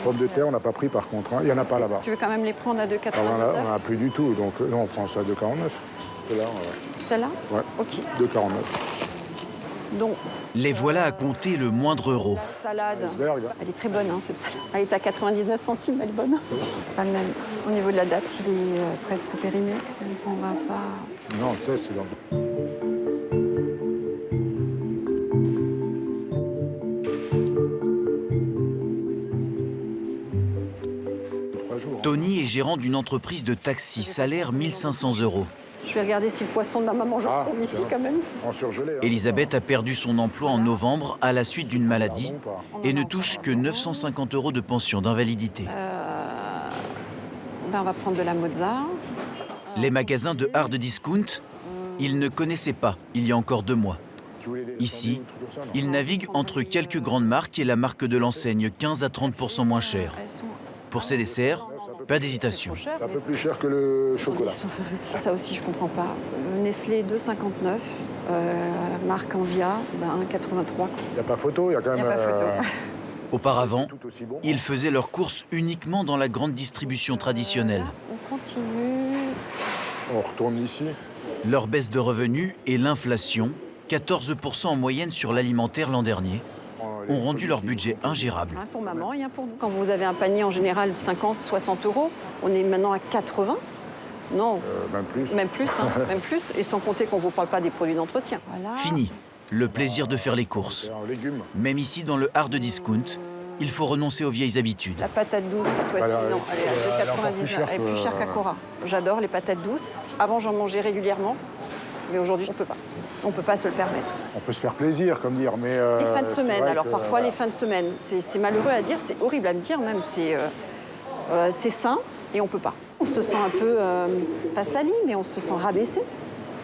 Pommes de terre, on n'a pas pris par contre, hein. Il n'y en a pas là-bas. Tu veux quand même les prendre à 2,99 €? On n'en a plus du tout, donc non, on prend ça à 2,49 €. Celle-là, Celle-là? ouais. Ok. 2,49 €. Donc, Les voilà à compter le moindre euro. la salade, Iceberg. elle est très bonne, hein, cette salade. Elle est à 99 centimes, elle est bonne. C'est pas le même. Au niveau de la date, il est presque périmé. Donc on va pas... Non, tu sais, c'est dans... Tony est gérant d'une entreprise de taxi, salaire 1 500 €. Je vais regarder si le poisson de ma maman, je le trouve ici quand même. En surgelé. Hein. Elisabeth a perdu son emploi en novembre à la suite d'une maladie et ne touche que 950 € de pension d'invalidité. Ben, on va prendre de la mozza. Les magasins de hard discount, il ne connaissait pas il y a encore 2 mois. Ici, il navigue entre quelques grandes marques et la marque de l'enseigne 15 à 30 % moins chère. Pour ses desserts, pas d'hésitation. C'est un peu plus cher que le chocolat. Ça aussi, je comprends pas. Nestlé 2,59, marque Envia, ben 1,83. Il n'y a pas photo, il y a quand même... Il n'y a pas photo. Auparavant, tout aussi bon. ils faisaient leurs courses uniquement dans la grande distribution traditionnelle. Là, on continue. On retourne ici. Leur baisse de revenus et l'inflation, 14 % en moyenne sur l'alimentaire l'an dernier, ont rendu leur budget ingérable. Un pour maman et un pour nous. Quand vous avez un panier en général 50, 60 €, on est maintenant à 80. Non, Même plus. même plus, hein, même plus. Et sans compter qu'on ne vous parle pas des produits d'entretien. Voilà. Fini le plaisir de faire les courses. C'est un légume. Même ici, dans le hard discount, il faut renoncer aux vieilles habitudes. La patate douce, cette fois-ci, Voilà, non, elle est à 2,99. Elle est plus chère qu'à Cora. J'adore les patates douces. Avant, j'en mangeais régulièrement. Mais aujourd'hui, on ne peut pas. On ne peut pas se le permettre. On peut se faire plaisir, comme dire, mais... Les fins de c'est semaine, vrai alors que, parfois voilà. les fins de semaine. C'est malheureux à dire, c'est horrible à me dire même. C'est sain et on ne peut pas. On se sent un peu, pas sali, mais on se sent rabaissé.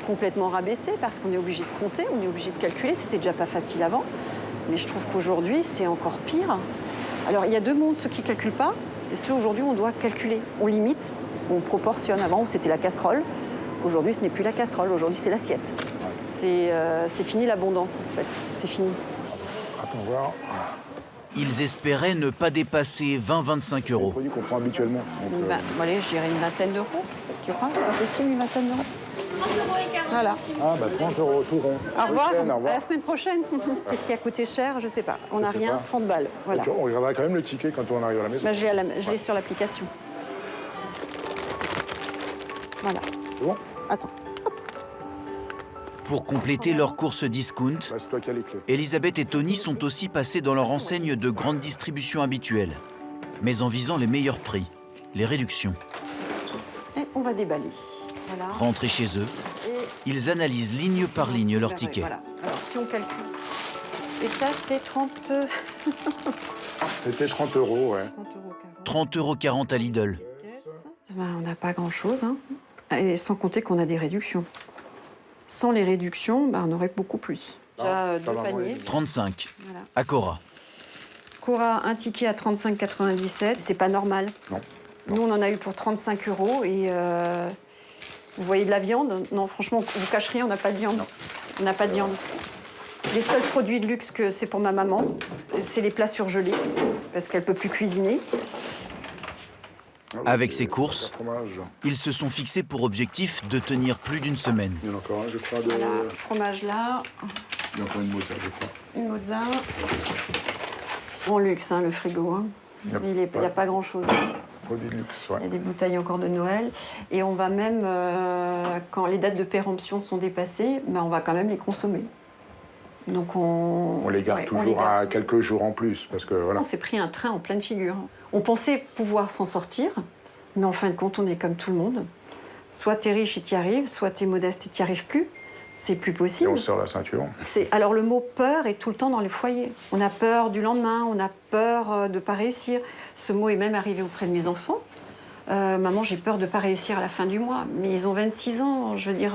Complètement rabaissé parce qu'on est obligé de compter, on est obligé de calculer. C'était déjà pas facile avant. Mais je trouve qu'aujourd'hui, c'est encore pire. Alors, il y a deux mondes, ceux qui ne calculent pas et ceux aujourd'hui, on doit calculer. On limite, on proportionne. Avant, c'était la casserole. Aujourd'hui, ce n'est plus la casserole. Aujourd'hui, c'est l'assiette. C'est fini l'abondance, en fait. C'est fini. Attends, voir. Ils espéraient ne pas dépasser 20-25 C'est des €. produits qu'on prend habituellement. Donc, Ben, allez, je dirais une vingtaine d'euros. Tu crois? C'est pas possible, une vingtaine d'euros? 30 € et 40 Voilà. Ah, bah 30 € tout rond. Au revoir. Week-end, au À revoir. la semaine prochaine. Qu'est-ce qui a coûté cher? Je sais pas. On n'a sais rien, pas. 30 balles. Voilà. Tu vois, on regardera quand même le ticket quand on arrive à la maison. Ben, je l'ai sur l'application. Voilà. C'est bon? Attends. Oups. Pour compléter leurs courses discount, Bah, c'est toi qui as les clés. Elisabeth et Tony sont aussi passés dans leur enseigne de grande distribution habituelle, mais en visant les meilleurs prix, les réductions. Et on va déballer. Voilà. Rentrés chez eux, Et ils analysent ligne par ligne leurs tickets. Voilà. Alors, si on calcule. Et ça, c'est 30... C'était 30 €, ouais. 30 € 40. 30,40 € à Lidl. Ben, on n'a pas grand-chose. Hein. Et sans compter qu'on a des réductions. Sans les réductions, ben, on aurait beaucoup plus. Déjà ça deux va, paniers. 35 Voilà. à Cora. Cora, un ticket à 35,97. C'est pas normal. Non. Nous, on en a eu pour 35 € et vous voyez de la viande? Non, franchement, vous cache rien, on n'a pas de viande. On n'a pas de viande. Les seuls produits de luxe que c'est pour ma maman, c'est les plats surgelés, parce qu'elle peut plus cuisiner. Avec ces courses, Fromage. ils se sont fixés pour objectif de tenir plus d'une semaine. Il y en a encore un, je crois, de... Voilà, fromage là, Il y a encore une mozza, je crois. une mozza. Bon luxe, hein, le frigo. Hein. Yep. Mais il n'y a pas grand-chose. Produit de luxe, ouais. Il y a des bouteilles encore de Noël. Et on va même, quand les dates de péremption sont dépassées, ben on va quand même les consommer. Donc On les garde ouais, toujours on les garde à quelques jours en plus, parce que voilà. On s'est pris un train en pleine figure. On pensait pouvoir s'en sortir, mais en fin de compte, on est comme tout le monde. Soit t'es riche et t'y arrives, soit t'es modeste et t'y arrives plus. C'est plus Et possible. on serre la ceinture. Alors le mot peur est tout le temps dans les foyers. On a peur du lendemain, on a peur de ne pas réussir. Ce mot est même arrivé auprès de mes enfants. Maman, j'ai peur de ne pas réussir à la fin du mois. Mais ils ont 26 ans. Je veux dire,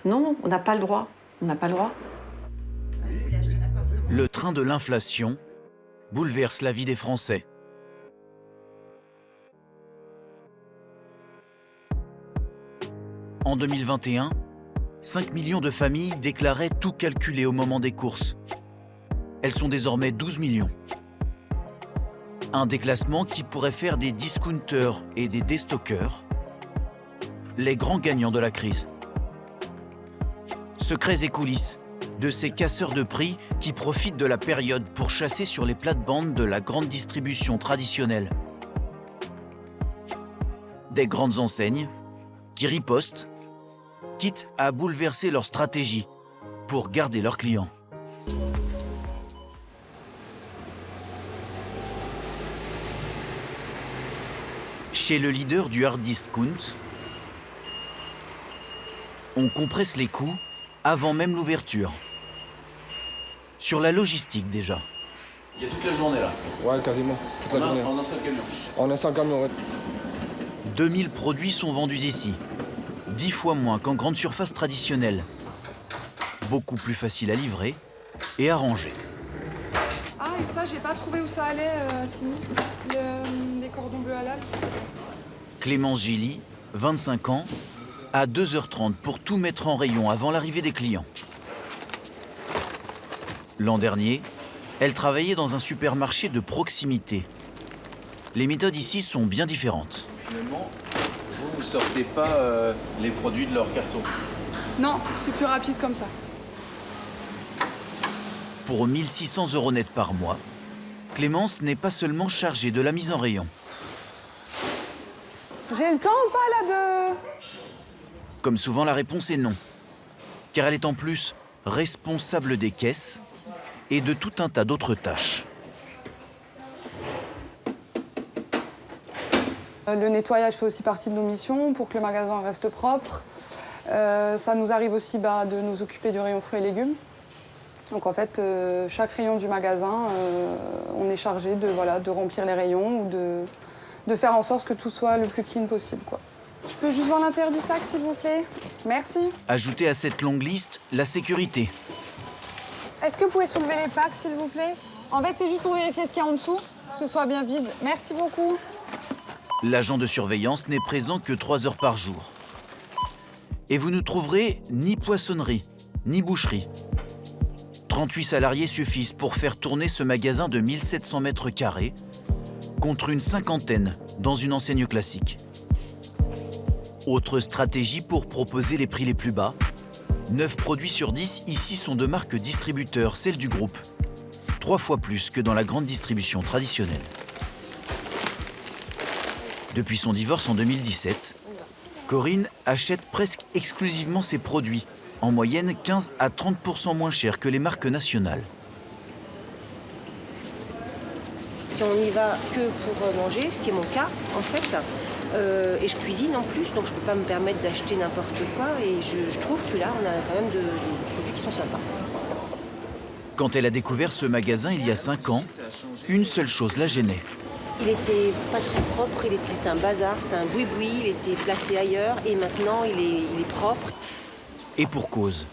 non, on n'a pas le droit. On n'a pas le droit. Le train de l'inflation bouleverse la vie des Français. En 2021, 5 millions de familles déclaraient tout calculé au moment des courses. Elles sont désormais 12 millions. Un déclassement qui pourrait faire des discounters et des déstockeurs les grands gagnants de la crise. Secrets et coulisses de ces casseurs de prix qui profitent de la période pour chasser sur les plates-bandes de la grande distribution traditionnelle. Des grandes enseignes qui ripostent, quitte à bouleverser leur stratégie pour garder leurs clients. Chez le leader du hard discount, on compresse les coûts avant même l'ouverture. Sur la logistique déjà. Il y a toute la journée là. Ouais, quasiment. Toute la journée. En un seul camion. En un seul camion, ouais. 2000 produits sont vendus ici. 10 fois moins qu'en grande surface traditionnelle. Beaucoup plus facile à livrer et à ranger. Ah, et ça, j'ai pas trouvé où ça allait, Tini. Les cordons bleus halal. Clémence Gilly, 25 ans, à 2h30 pour tout mettre en rayon avant l'arrivée des clients. L'an dernier, elle travaillait dans un supermarché de proximité. Les méthodes ici sont bien différentes. Finalement, vous ne sortez pas les produits de leur carton. Non, c'est plus rapide comme ça. Pour 1 600 € net par mois, Clémence n'est pas seulement chargée de la mise en rayon. J'ai le temps ou pas, là, de... Comme souvent, la réponse est non. Car elle est en plus responsable des caisses et de tout un tas d'autres tâches. Le nettoyage fait aussi partie de nos missions pour que le magasin reste propre. Ça nous arrive aussi de nous occuper du rayon fruits et légumes. Donc en fait, chaque rayon du magasin, on est chargé de remplir les rayons ou de faire en sorte que tout soit le plus clean possible, quoi. Je peux juste voir l'intérieur du sac, s'il vous plaît? Merci. Ajoutez à cette longue liste la sécurité. Est-ce que vous pouvez soulever les packs, s'il vous plaît? En fait, c'est juste pour vérifier ce qu'il y a en dessous, que ce soit bien vide. Merci beaucoup. L'agent de surveillance n'est présent que 3 heures par jour. Et vous ne trouverez ni poissonnerie, ni boucherie. 38 salariés suffisent pour faire tourner ce magasin de 1700 mètres carrés contre une cinquantaine dans une enseigne classique. Autre stratégie pour proposer les prix les plus bas. 9 produits sur 10 ici sont de marques distributeurs, celles du groupe. 3 fois plus que dans la grande distribution traditionnelle. Depuis son divorce en 2017, Corinne achète presque exclusivement ses produits, en moyenne 15 à 30% moins cher que les marques nationales. Si on n'y va que pour manger, ce qui est mon cas en fait, et je cuisine en plus, donc je ne peux pas me permettre d'acheter n'importe quoi, et je trouve que là on a quand même des produits qui sont sympas. Quand elle a découvert ce magasin il y a 5 ans, une seule chose la gênait. Il était pas très propre, c'était un bazar, c'était un boui-boui, il était placé ailleurs, et maintenant il est propre. Et pour cause,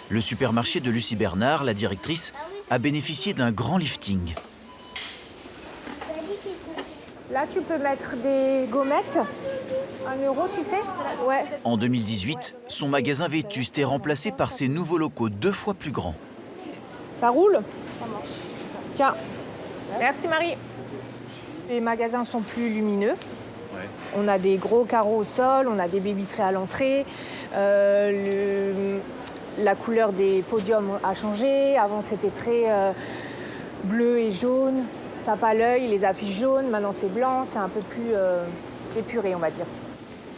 le supermarché de Lucie Bernard, la directrice, a bénéficié d'un grand lifting. Là, tu peux mettre des gommettes. 1 €, tu sais? Ouais. En 2018, son magasin vétuste est remplacé par ses nouveaux locaux 2 fois plus grands. Ça roule? Ça marche. Tiens. Merci, Marie. Les magasins sont plus lumineux. Ouais. On a des gros carreaux au sol, on a des baies vitrées à l'entrée. La couleur des podiums a changé. Avant, c'était très bleu et jaune. Tape à l'œil, les affiches jaunes. Maintenant, c'est blanc. C'est un peu plus épuré, on va dire.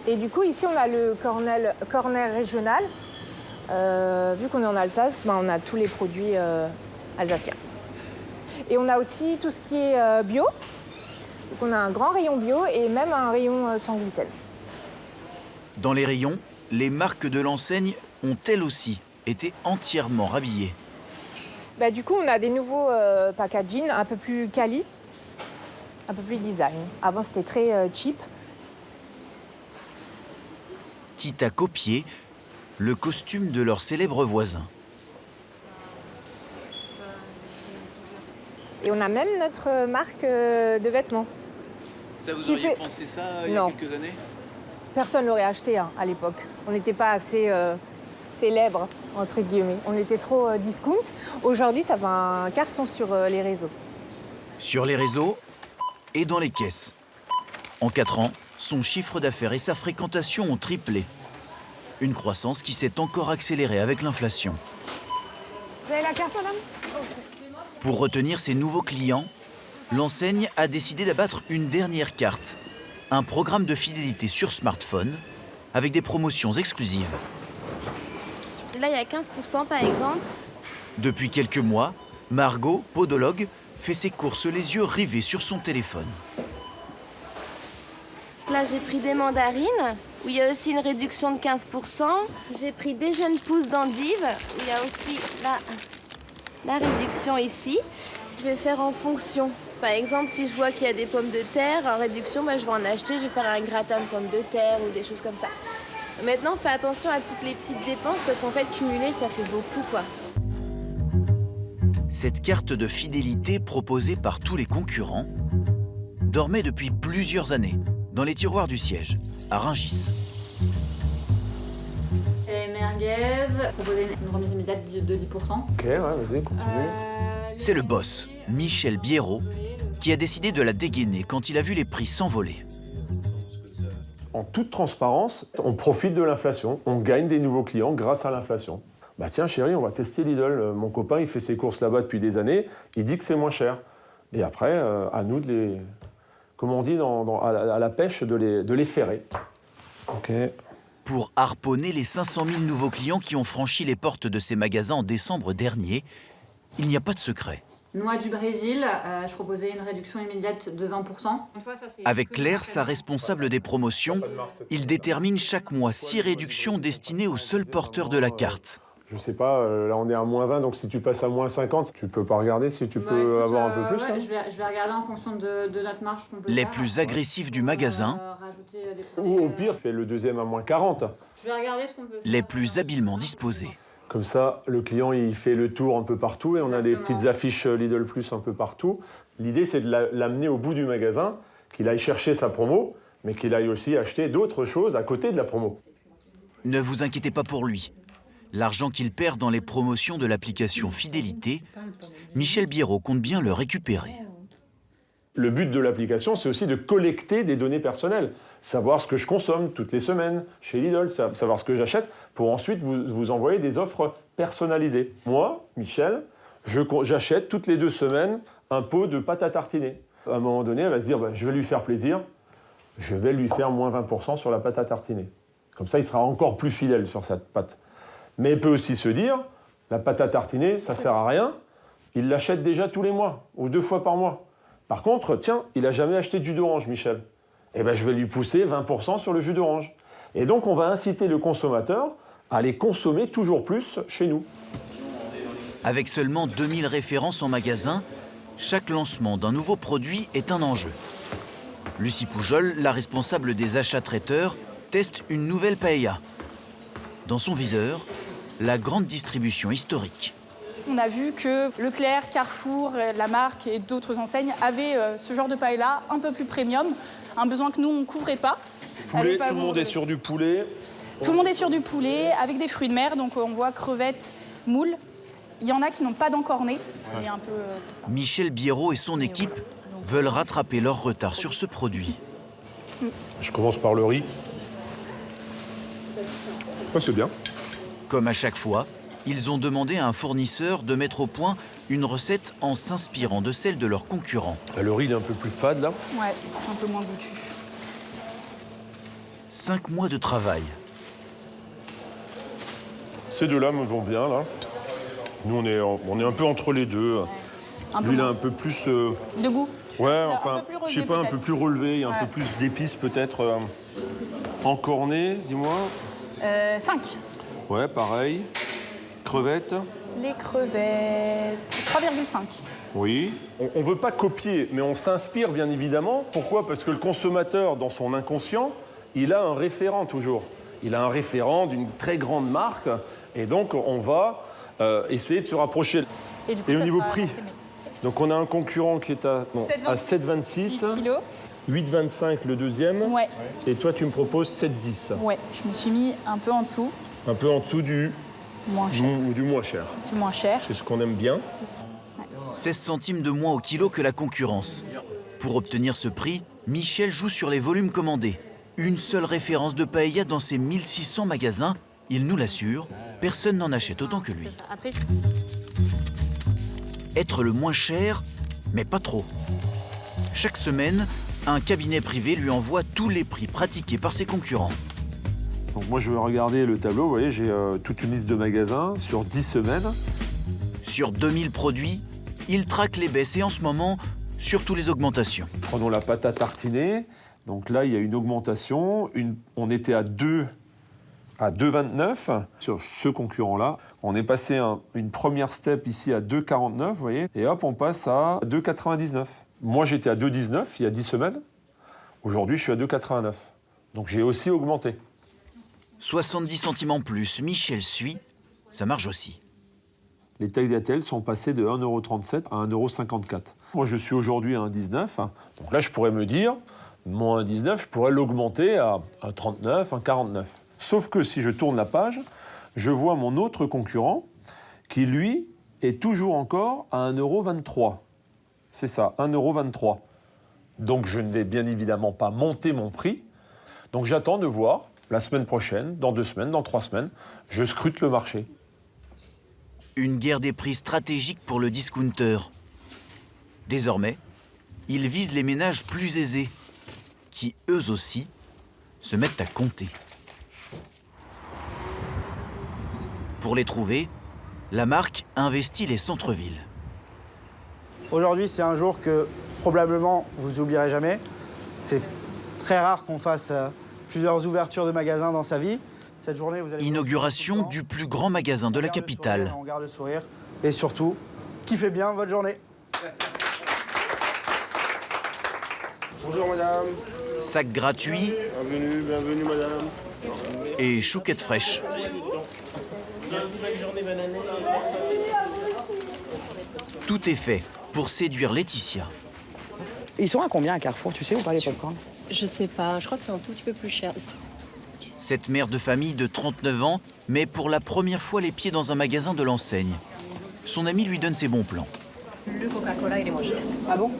Et du coup, ici, on a le corner régional. Vu qu'on est en Alsace, on a tous les produits alsaciens. Et on a aussi tout ce qui est bio. Donc on a un grand rayon bio et même un rayon sans gluten. Dans les rayons, les marques de l'enseigne ont elles aussi été entièrement rhabillées. Du coup, on a des nouveaux packaging un peu plus quali, un peu plus design. Avant, c'était très cheap. Quitte à copier le costume de leur célèbre voisin. Et on a même notre marque de vêtements. Ça, vous Qui auriez fait- pensé ça il y Non. a quelques années? Personne ne l'aurait acheté à l'époque. On n'était pas assez célèbre, entre guillemets. On était trop discount. Aujourd'hui, ça fait un carton sur les réseaux. Sur les réseaux, et dans les caisses. En 4 ans, son chiffre d'affaires et sa fréquentation ont triplé. Une croissance qui s'est encore accélérée avec l'inflation. Vous avez la carte, madame? Pour retenir ses nouveaux clients, l'enseigne a décidé d'abattre une dernière carte. Un programme de fidélité sur smartphone avec des promotions exclusives. Là, il y a 15% par exemple. Depuis quelques mois, Margot, podologue, fait ses courses les yeux rivés sur son téléphone. Là, j'ai pris des mandarines, où il y a aussi une réduction de 15%. J'ai pris des jeunes pousses d'endives, où il y a aussi la réduction ici. Je vais faire en fonction. Par exemple, si je vois qu'il y a des pommes de terre en réduction, je vais en acheter, je vais faire un gratin de pommes de terre ou des choses comme ça. Maintenant, fais attention à toutes les petites dépenses parce qu'en fait, cumuler, ça fait beaucoup, quoi. Cette carte de fidélité proposée par tous les concurrents dormait depuis plusieurs années dans les tiroirs du siège, à Rungis. Les merguez, proposer une remise immédiate de 10%. Ok, ouais, vas-y, continue. C'est le boss, Michel Biérot, qui a décidé de la dégainer quand il a vu les prix s'envoler. En toute transparence, on profite de l'inflation, on gagne des nouveaux clients grâce à l'inflation. Bah tiens chérie, on va tester Lidl. Mon copain, il fait ses courses là-bas depuis des années, il dit que c'est moins cher. Et après, à nous de les, comme on dit à la pêche, de les ferrer. Ok. Pour harponner les 500 000 nouveaux clients qui ont franchi les portes de ces magasins en décembre dernier, il n'y a pas de secret. Noix du Brésil, je proposais une réduction immédiate de 20%. Avec Claire, sa responsable des promotions, il détermine chaque mois 6 réductions destinées aux seuls porteurs de la carte. Je sais pas, là on est à moins 20, donc si tu passes à moins 50, tu peux pas regarder si tu peux avoir un peu plus. Ouais, je vais regarder en fonction de notre marge qu'on peut Les faire. plus agressifs du magasin, Ou au pire, fais le deuxième à moins 40. Je vais regarder ce qu'on peut faire. les plus habilement disposés. Comme ça, le client il fait le tour un peu partout et on a des petites affiches Lidl Plus un peu partout. L'idée c'est de l'amener au bout du magasin, qu'il aille chercher sa promo, mais qu'il aille aussi acheter d'autres choses à côté de la promo. Ne vous inquiétez pas pour lui. L'argent qu'il perd dans les promotions de l'application Fidélité, Michel Biérot compte bien le récupérer. Le but de l'application, c'est aussi de collecter des données personnelles. Savoir ce que je consomme toutes les semaines chez Lidl, savoir ce que j'achète, pour ensuite vous envoyer des offres personnalisées. Moi, Michel, j'achète toutes les 2 semaines un pot de pâte à tartiner. À un moment donné, elle va se dire, je vais lui faire plaisir, je vais lui faire moins 20% sur la pâte à tartiner. Comme ça, il sera encore plus fidèle sur cette pâte. Mais elle peut aussi se dire, la pâte à tartiner, ça ne sert à rien, il l'achète déjà tous les mois, ou 2 fois par mois. Par contre, tiens, il n'a jamais acheté de jus d'orange, Michel. Eh bien, je vais lui pousser 20% sur le jus d'orange. Et donc, on va inciter le consommateur à les consommer toujours plus chez nous. Avec seulement 2000 références en magasin, chaque lancement d'un nouveau produit est un enjeu. Lucie Poujol, la responsable des achats traiteurs, teste une nouvelle paella. Dans son viseur, la grande distribution historique. On a vu que Leclerc, Carrefour, la marque et d'autres enseignes avaient ce genre de paella un peu plus premium, un besoin que nous, on ne couvrait pas. Poulet, tout le monde est sur du poulet. Tout le monde est sur du poulet avec des fruits de mer, donc on voit crevettes, moules. Il y en a qui n'ont pas d'encorné. Michel Biérot et son équipe veulent rattraper leur retard sur ce produit. Je commence par le riz. Oh, c'est bien. Comme à chaque fois, ils ont demandé à un fournisseur de mettre au point une recette en s'inspirant de celle de leurs concurrents. Le riz il est un peu plus fade là. Ouais, un peu moins goûtu. 5 mois de travail. Ces deux-là me vont bien là. Nous on est un peu entre les deux. Lui il a un peu plus... De goût. Ouais, enfin, je sais pas, un peu plus relevé, un peu plus d'épices peut-être. Encorné, dis-moi. 5. Ouais, pareil. Crevettes. Les crevettes, 3,5. Oui. On ne veut pas copier, mais on s'inspire bien évidemment. Pourquoi? Parce que le consommateur, dans son inconscient, il a un référent toujours. Il a un référent d'une très grande marque. Et donc, on va essayer de se rapprocher. Et, du coup, au niveau prix, donc on a un concurrent qui est à 7,26. 8,25 le deuxième. Ouais. Et toi, tu me proposes 7,10. Ouais, je me suis mis un peu en dessous. Un peu en dessous du moins cher. Du moins cher. Du moins cher. C'est ce qu'on aime bien. 16 centimes de moins au kilo que la concurrence. Pour obtenir ce prix, Michel joue sur les volumes commandés. Une seule référence de paella dans ses 1600 magasins, il nous l'assure, personne n'en achète autant que lui. Être le moins cher, mais pas trop. Chaque semaine, un cabinet privé lui envoie tous les prix pratiqués par ses concurrents. Donc moi, je vais regarder le tableau. Vous voyez, j'ai toute une liste de magasins sur 10 semaines. Sur 2000 produits, il traque les baisses et en ce moment, surtout les augmentations. Prenons la pâte à tartiner. Donc là, il y a une augmentation. On était à 2,29 sur ce concurrent-là. On est passé une première step ici à 2,49, vous voyez. Et hop, on passe à 2,99. Moi, j'étais à 2,19 il y a 10 semaines. Aujourd'hui, je suis à 2,89. Donc j'ai aussi augmenté. 70 centimes en plus, Michel suit, ça marche aussi. Les tagliatelles sont passées de 1,37 € à 1,54 €. Moi, je suis aujourd'hui à 1,19 €. Donc là, je pourrais me dire, mon 1,19 €, je pourrais l'augmenter à 1,39 €, 1,49 €. Sauf que si je tourne la page, je vois mon autre concurrent qui, lui, est toujours encore à 1,23 €. C'est ça, 1,23 €. Donc je ne vais bien évidemment pas monter mon prix. Donc j'attends de voir, la semaine prochaine, dans 2 semaines, dans 3 semaines, je scrute le marché. Une guerre des prix stratégique pour le discounter. Désormais, il vise les ménages plus aisés, qui eux aussi se mettent à compter. Pour les trouver, la marque investit les centres-villes. Aujourd'hui, c'est un jour que probablement vous oublierez jamais. C'est très rare qu'on fasse plusieurs ouvertures de magasins dans sa vie. Cette journée, vous allez Inauguration du plus grand magasin de la capitale. On garde le sourire et surtout, kiffez bien votre journée. Bonjour madame. Sac gratuit. Bienvenue madame. Et chouquette fraîche. Tout est fait pour séduire Laetitia. Ils sont à combien à Carrefour, tu sais, ou pas les popcorn? Je sais pas, je crois que c'est un tout petit peu plus cher. Cette mère de famille de 39 ans met pour la première fois les pieds dans un magasin de l'enseigne. Son ami lui donne ses bons plans. Le Coca-Cola, il est moins cher. Ah bon?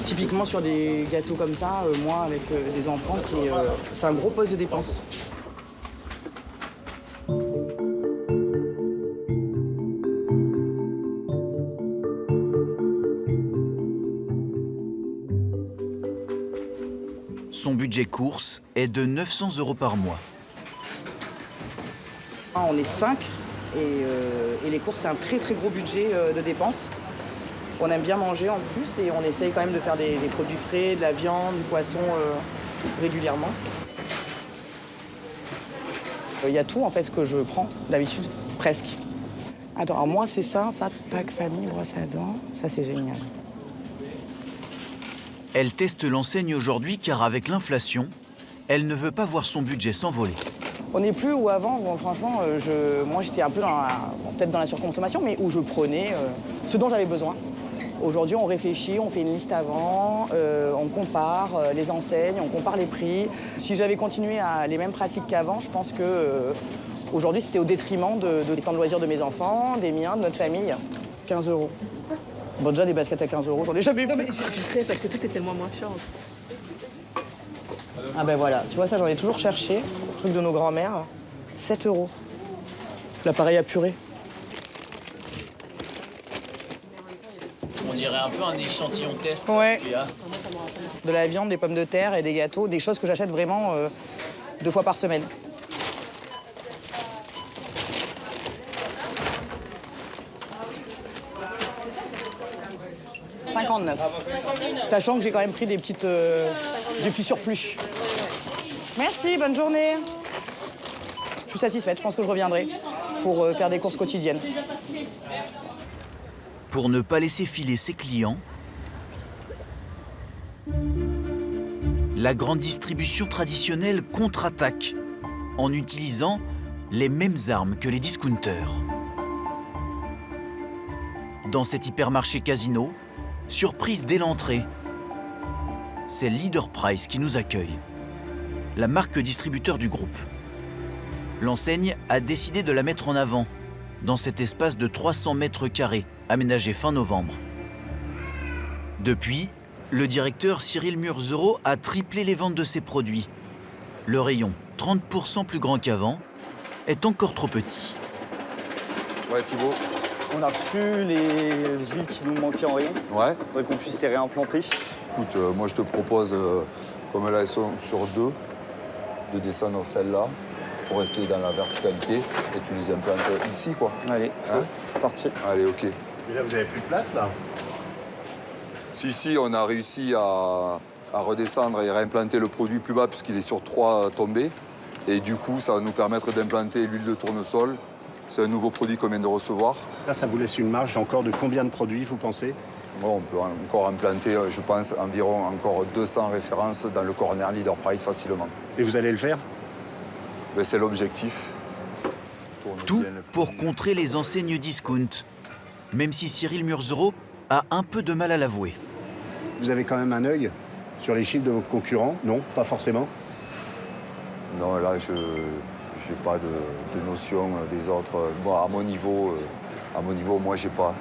Typiquement sur des gâteaux comme ça, moi avec des enfants, c'est un gros poste de dépense. Son budget course est de 900 € par mois. On est 5 et les courses, c'est un très très gros budget de dépenses. On aime bien manger en plus et on essaye quand même de faire des produits frais, de la viande, du poisson régulièrement. Il y a tout en fait ce que je prends d'habitude, presque. Attends, alors moi c'est ça, pack famille, brosse à dents, ça c'est génial. Elle teste l'enseigne aujourd'hui car avec l'inflation, elle ne veut pas voir son budget s'envoler. On n'est plus où avant, bon, franchement, moi j'étais un peu peut-être dans la surconsommation, mais où je prenais ce dont j'avais besoin. Aujourd'hui, on réfléchit, on fait une liste avant, on compare les enseignes, on compare les prix. Si j'avais continué à les mêmes pratiques qu'avant, je pense que aujourd'hui c'était au détriment des temps de loisirs de mes enfants, des miens, de notre famille. 15 €. Bon, déjà des baskets à 15 €, j'en ai jamais vu. Non, mais je sais, parce que tout est tellement moins cher. Ah ben voilà, tu vois ça, j'en ai toujours cherché, truc de nos grands-mères. 7 €. L'appareil à purée. On dirait un peu un échantillon test. Ouais. De la viande, des pommes de terre et des gâteaux, des choses que j'achète vraiment 2 fois par semaine. « 59 ». Sachant que j'ai quand même pris des petits surplus. Merci, bonne journée. Je suis satisfaite, je pense que je reviendrai pour faire des courses quotidiennes. Pour ne pas laisser filer ses clients, la grande distribution traditionnelle contre-attaque en utilisant les mêmes armes que les discounters. Dans cet hypermarché Casino, surprise dès l'entrée, c'est Leader Price qui nous accueille, la marque distributeur du groupe. L'enseigne a décidé de la mettre en avant dans cet espace de 300 mètres carrés aménagé fin novembre. Depuis, le directeur Cyril Murzero a triplé les ventes de ses produits. Le rayon, 30% plus grand qu'avant, est encore trop petit. Ouais, Thibaut. On a reçu les huiles qui nous manquaient en rayon. Ouais. Il faudrait qu'on puisse les réimplanter. Écoute, moi je te propose, comme là elles sont sur deux, de descendre celle-là pour rester dans la verticalité et tu les implantes ici, quoi. Allez, parti. Allez, ok. Mais là, vous avez plus de place, là? Si, on a réussi à redescendre et réimplanter le produit plus bas puisqu'il est sur 3 tombées. Et du coup, ça va nous permettre d'implanter l'huile de tournesol. C'est un nouveau produit qu'on vient de recevoir. Là, ça vous laisse une marge encore de combien de produits, vous pensez? Bon, on peut encore implanter, je pense, environ encore 200 références dans le corner Leader Price facilement. Et vous allez le faire? Ben, c'est l'objectif. Tout pour contrer les enseignes discount, même si Cyril Murzero a un peu de mal à l'avouer. Vous avez quand même un œil sur les chiffres de vos concurrents? Non, pas forcément. Non, là, je n'ai pas de notion des autres. Bon, à mon niveau, moi, j'ai pas.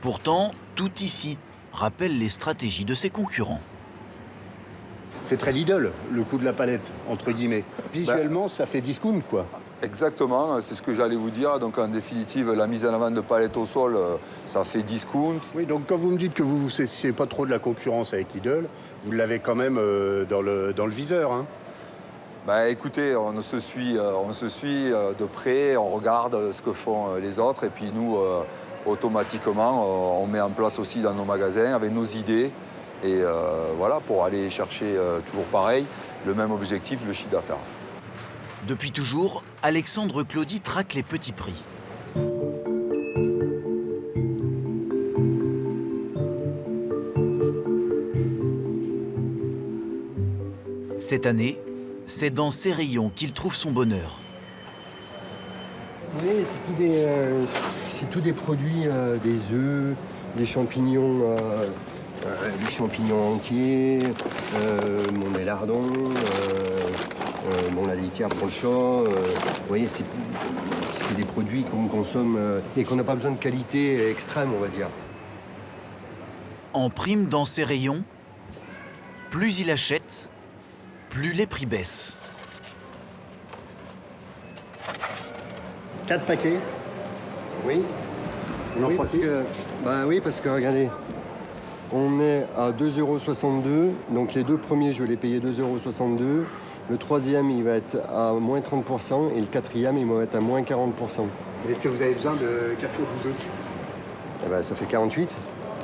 Pourtant, tout ici rappelle les stratégies de ses concurrents. C'est très Lidl, le coup de la palette, entre guillemets. Visuellement, ça fait discount, quoi. Exactement, c'est ce que j'allais vous dire. Donc, en définitive, la mise en avant de palettes au sol, ça fait discount. Oui, donc quand vous me dites que vous ne cessez pas trop de la concurrence avec Lidl, vous l'avez quand même dans le viseur, hein. Ben, écoutez, on se suit de près, on regarde ce que font les autres et puis nous, automatiquement, on met en place aussi dans nos magasins avec nos idées et voilà, pour aller chercher toujours pareil, le même objectif, le chiffre d'affaires. Depuis toujours, Alexandre Claudy traque les petits prix. Cette année, c'est dans ces rayons qu'il trouve son bonheur. Oui, c'est tous des produits, des œufs, des champignons entiers, mon élardon, la litière pour le chat. Vous voyez, c'est des produits qu'on consomme et qu'on n'a pas besoin de qualité extrême, on va dire. En prime dans ces rayons, plus il achète, plus les prix baissent. 4 paquets? Oui. Oui, parce que regardez, on est à 2,62 €. Donc les deux premiers, je vais les payer 2,62 €. Le troisième, il va être à moins 30% et le quatrième, il va être à moins 40%. Est-ce que vous avez besoin de 4 fois 12 œufs? Eh ben, ça fait 48.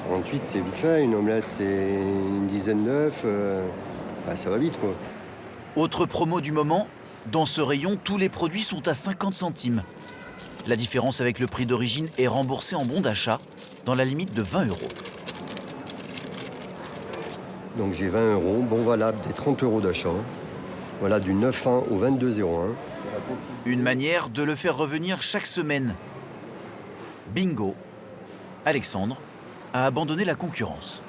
48, c'est vite fait. Une omelette, c'est une dizaine d'œufs. Ça va vite, quoi. Autre promo du moment, dans ce rayon, tous les produits sont à 50 centimes. La différence avec le prix d'origine est remboursée en bon d'achat, dans la limite de 20 €. Donc j'ai 20 €, bon valable des 30 € d'achat. Voilà, du 9,1 au 22,01. Une manière de le faire revenir chaque semaine. Bingo, Alexandre a abandonné la concurrence.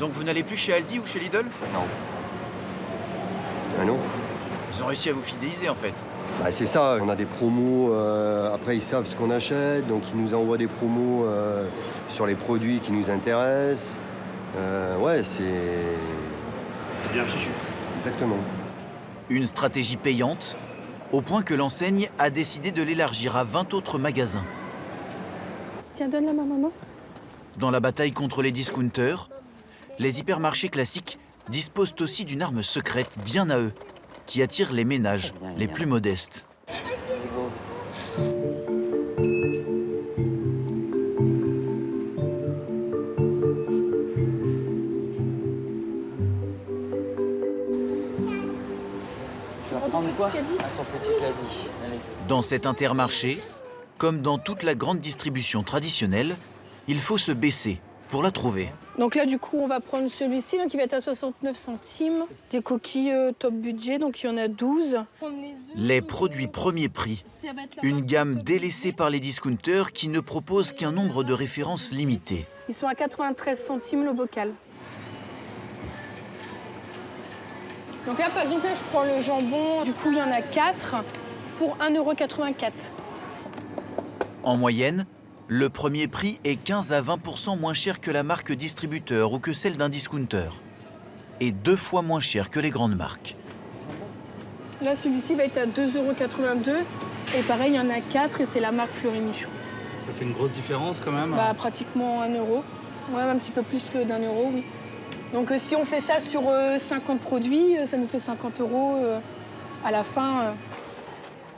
Donc vous n'allez plus chez Aldi ou chez Lidl? Non. Ah non? Ils ont réussi à vous fidéliser en fait. Bah, c'est ça, on a des promos, après ils savent ce qu'on achète, donc ils nous envoient des promos sur les produits qui nous intéressent. Ouais, c'est bien fichu. Exactement. Une stratégie payante, au point que l'enseigne a décidé de l'élargir à 20 autres magasins. Tiens, donne la main, maman. Dans la bataille contre les discounters, les hypermarchés classiques disposent aussi d'une arme secrète bien à eux, qui attire les ménages les plus modestes. Dans cet intermarché, comme dans toute la grande distribution traditionnelle, il faut se baisser pour la trouver. Donc là, du coup, on va prendre celui-ci, qui va être à 69 centimes. Des coquilles top budget, donc il y en a 12. Les produits premier prix. Une gamme délaissée par les discounters qui ne proposent qu'un nombre de références limité. Ils sont à 93 centimes le bocal. Donc là, par exemple, je prends le jambon. Du coup, il y en a 4 pour 1,84 €. En moyenne, Le premier prix est 15 à 20% moins cher que la marque distributeur ou que celle d'un discounter. Et 2 fois moins cher que les grandes marques. Là, celui-ci va être à 2,82 €. Et pareil, il y en a 4 et c'est la marque Fleury Michon. Ça fait une grosse différence quand même. Bah, pratiquement 1 €. Ouais, un petit peu plus que d'1 €, oui. Donc si on fait ça sur 50 produits, ça nous fait 50 € à la fin.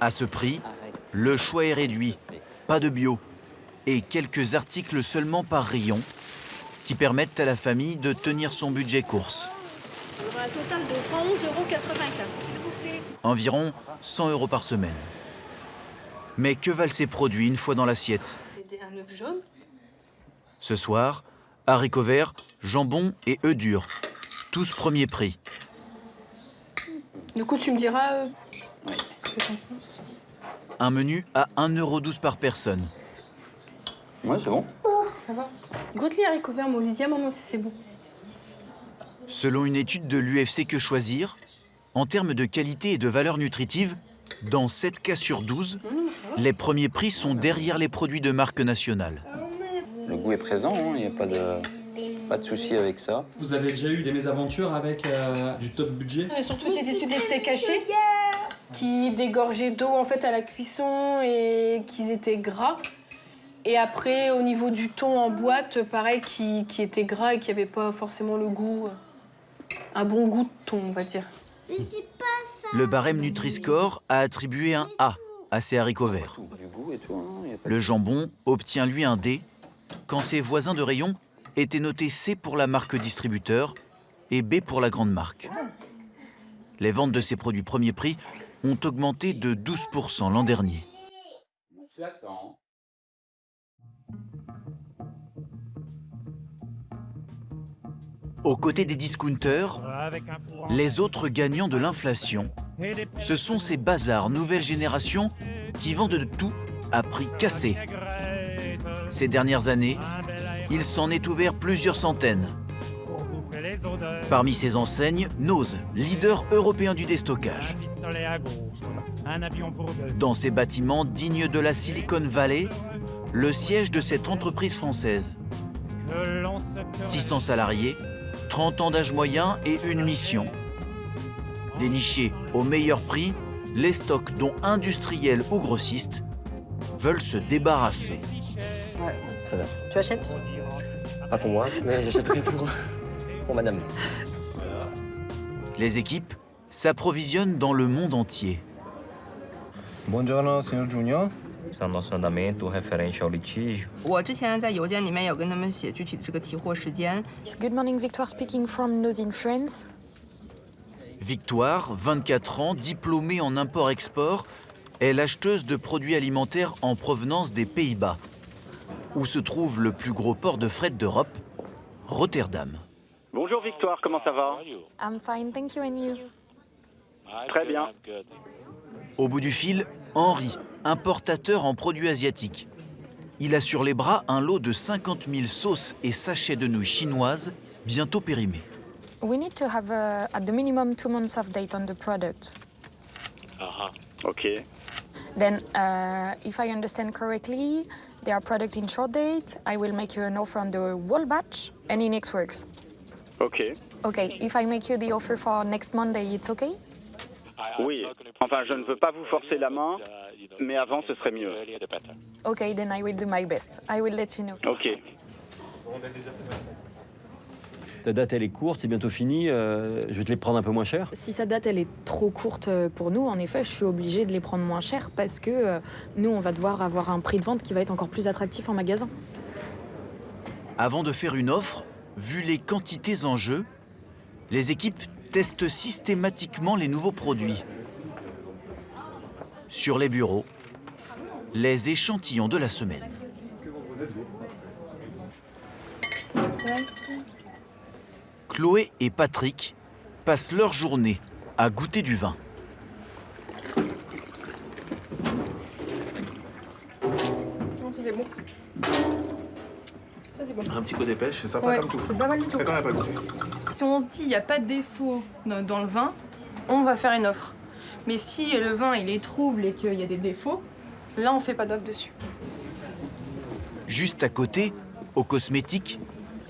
À ce prix, le choix est réduit. Pas de bio. Et quelques articles seulement par rayon qui permettent à la famille de tenir son budget course. Il y aura un total de 111,95 €, s'il vous plaît. Environ 100 € par semaine. Mais que valent ces produits une fois dans l'assiette? Un œuf jaune. Ce soir, haricots verts, jambon et œufs durs. Tous premier prix. Du coup, tu me diras ce que t'en penses. Un menu à 1,12 € par personne. Ouais, c'est bon. Ça va. Goûte les haricots verts, mais Lydia, maman, si c'est bon. Selon une étude de l'UFC Que Choisir, en termes de qualité et de valeur nutritive, dans 7 cas sur 12, les premiers prix sont derrière les produits de marque nationale. Le goût est présent, il n'y a pas de souci avec ça. Vous avez déjà eu des mésaventures avec du top budget? On a surtout été déçus des steaks hachés qui dégorgeaient d'eau en fait à la cuisson et qui étaient gras. Et après, au niveau du thon en boîte, pareil, qui était gras et qui n'avait pas forcément le goût, un bon goût de thon, on va dire. Le barème Nutri-Score a attribué un A à ces haricots verts. Le jambon obtient lui un D, quand ses voisins de rayon étaient notés C pour la marque distributeur et B pour la grande marque. Les ventes de ces produits premier prix ont augmenté de 12% l'an dernier. Aux côtés des discounters, les autres gagnants de l'inflation, ce sont ces bazars nouvelle génération qui vendent de tout à prix cassé. Ces dernières années, il s'en est ouvert plusieurs centaines. Parmi ces enseignes, Noz, leader européen du déstockage. Dans ces bâtiments dignes de la Silicon Valley, le siège de cette entreprise française. 600 salariés, 30 ans d'âge moyen et une mission. Dénicher au meilleur prix les stocks dont industriels ou grossistes veulent se débarrasser. Ouais, c'est très bien. Tu achètes? Pas pour moi, mais j'achèterai pour madame. Les équipes s'approvisionnent dans le monde entier. Buongiorno, signor Junior. 上到算andamento referente ao litígio. 我之前在邮件里面有跟他们写具体的这个提货时间。Good morning, Victoire speaking from Noz in France. Victoire, 24 ans, diplômée en import-export, est l'acheteuse de produits alimentaires en provenance des Pays-Bas, où se trouve le plus gros port de fret d'Europe, Rotterdam. Bonjour Victoire, comment ça va? I'm fine, thank you, and you? Très bien. Au bout du fil, Henri, importateur en produits asiatiques. Il a sur les bras un lot de 50 000 sauces et sachets de nouilles chinoises, bientôt périmés. We need to have at the minimum 2 months of date on the product. Ok. Then, if I understand correctly, they are product in short date. I will make you an offer on the whole batch, and in X works. Ok. Okay, if I make you the offer for next Monday, it's okay? Oui, enfin je ne veux pas vous forcer la main, mais avant ce serait mieux. Okay, then I will do my best. I will let you know. Ok. Ta date, elle est courte, c'est bientôt fini. Je vais te les prendre un peu moins cher. Si sa date, elle est trop courte pour nous, en effet, je suis obligée de les prendre moins cher parce que nous, on va devoir avoir un prix de vente qui va être encore plus attractif en magasin. Avant de faire une offre, vu les quantités en jeu, les équipes testent systématiquement les nouveaux produits. Sur les bureaux, les échantillons de la semaine. Chloé et Patrick passent leur journée à goûter du vin. C'est bon. Ça, c'est bon. Un petit coup dépêche, c'est sympa Ouais, comme tout. c'est pas mal du tout. Mais quand même pas goûté. Si on se dit il n'y a pas de défaut dans le vin, on va faire une offre. Mais si le vin il est trouble et qu'il y a des défauts, là on fait pas d'offre dessus. Juste à côté, aux cosmétiques,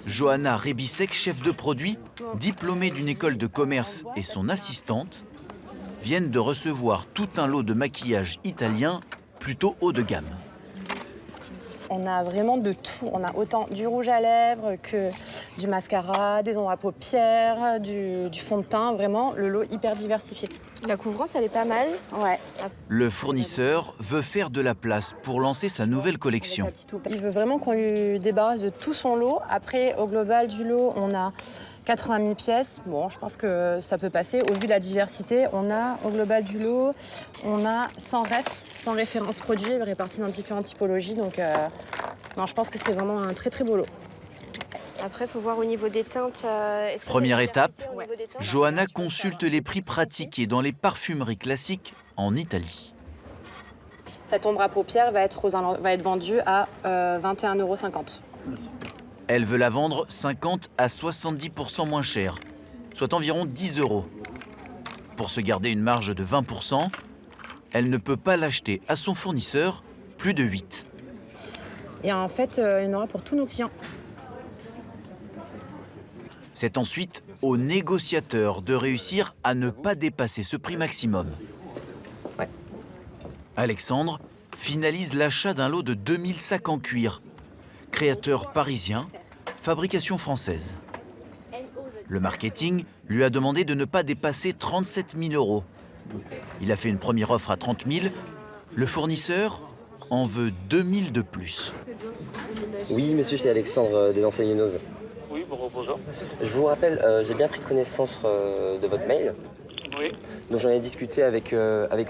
Johanna Rebisek, chef de produit, diplômée d'une école de commerce, et son assistante viennent de recevoir tout un lot de maquillage italien plutôt haut de gamme. On a vraiment de tout. On a autant du rouge à lèvres que du mascara, des ombres à paupières, du fond de teint. Vraiment, le lot hyper diversifié. La couvrance, elle est pas mal. Ouais. Le fournisseur veut faire de la place pour lancer sa nouvelle collection. Il veut vraiment qu'on lui débarrasse de tout son lot. Après, au global du lot, on a 80 000 pièces. Bon, je pense que ça peut passer. Au vu de la diversité, on a, au global du lot, on a 100 refs, 100 références produits répartis dans différentes typologies. Donc, non, je pense que c'est vraiment un très, très beau lot. Après, il faut voir au niveau des teintes. Première étape, Johanna consulte les prix pratiqués dans les parfumeries classiques en Italie. Cette ombre à paupières va être vendue à 21,50 €. Elle veut la vendre 50 à 70% moins cher, soit environ 10 €. Pour se garder une marge de 20%, elle ne peut pas l'acheter à son fournisseur plus de 8. Et en fait, il y en aura pour tous nos clients. C'est ensuite au négociateur de réussir à ne pas dépasser ce prix maximum. Alexandre finalise l'achat d'un lot de 2000 sacs en cuir. Créateur parisien, fabrication française. Le marketing lui a demandé de ne pas dépasser 37 000 €. Il a fait une première offre à 30 000. Le fournisseur en veut 2 000 de plus. Oui, monsieur, c'est Alexandre des enseignes Nose. Oui, bonjour. Je vous rappelle, j'ai bien pris connaissance de votre mail. Oui. Donc j'en ai discuté avec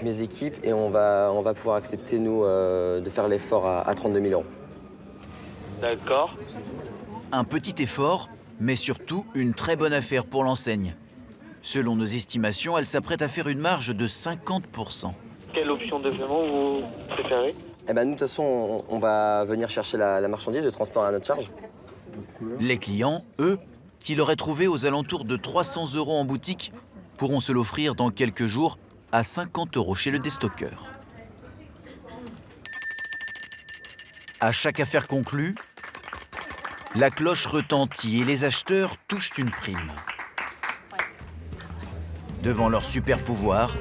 mes équipes et on va pouvoir accepter, nous, de faire l'effort à 32 000 €. D'accord. Un petit effort, mais surtout une très bonne affaire pour l'enseigne. Selon nos estimations, elle s'apprête à faire une marge de 50%. Quelle option de paiement vous préférez? Eh ben, nous, de toute façon, on va venir chercher la marchandise, le transport à notre charge. Les clients, eux, qui l'auraient trouvé aux alentours de 300 € en boutique, pourront se l'offrir dans quelques jours à 50 € chez le déstockeur. À chaque affaire conclue, la cloche retentit et les acheteurs touchent une prime. Devant leur super pouvoir,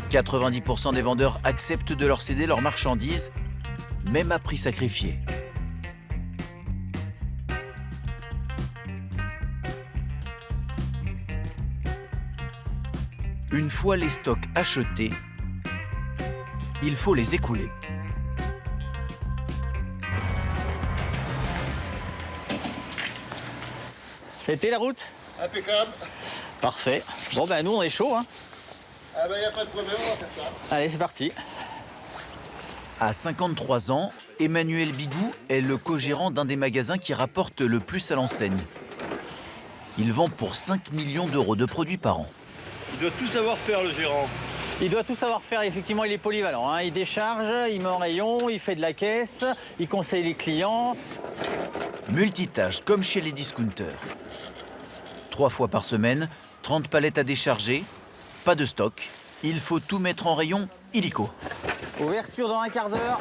90% des vendeurs acceptent de leur céder leurs marchandises, même à prix sacrifié. Une fois les stocks achetés, il faut les écouler. Ça a été la route? Impeccable. Parfait. Bon, ben nous, on est chaud, hein. Ah ben, y a pas de problème, on va faire ça. Allez, c'est parti. À 53 ans, Emmanuel Bigou est le co-gérant d'un des magasins qui rapporte le plus à l'enseigne. Il vend pour 5 millions € de produits par an. Il doit tout savoir faire, le gérant. Il doit tout savoir faire, effectivement, il est polyvalent, hein. Il décharge, il met en rayon, il fait de la caisse, il conseille les clients. Multitâche comme chez les discounters. 3 fois par semaine, 30 palettes à décharger, pas de stock. Il faut tout mettre en rayon illico. Ouverture dans un quart d'heure.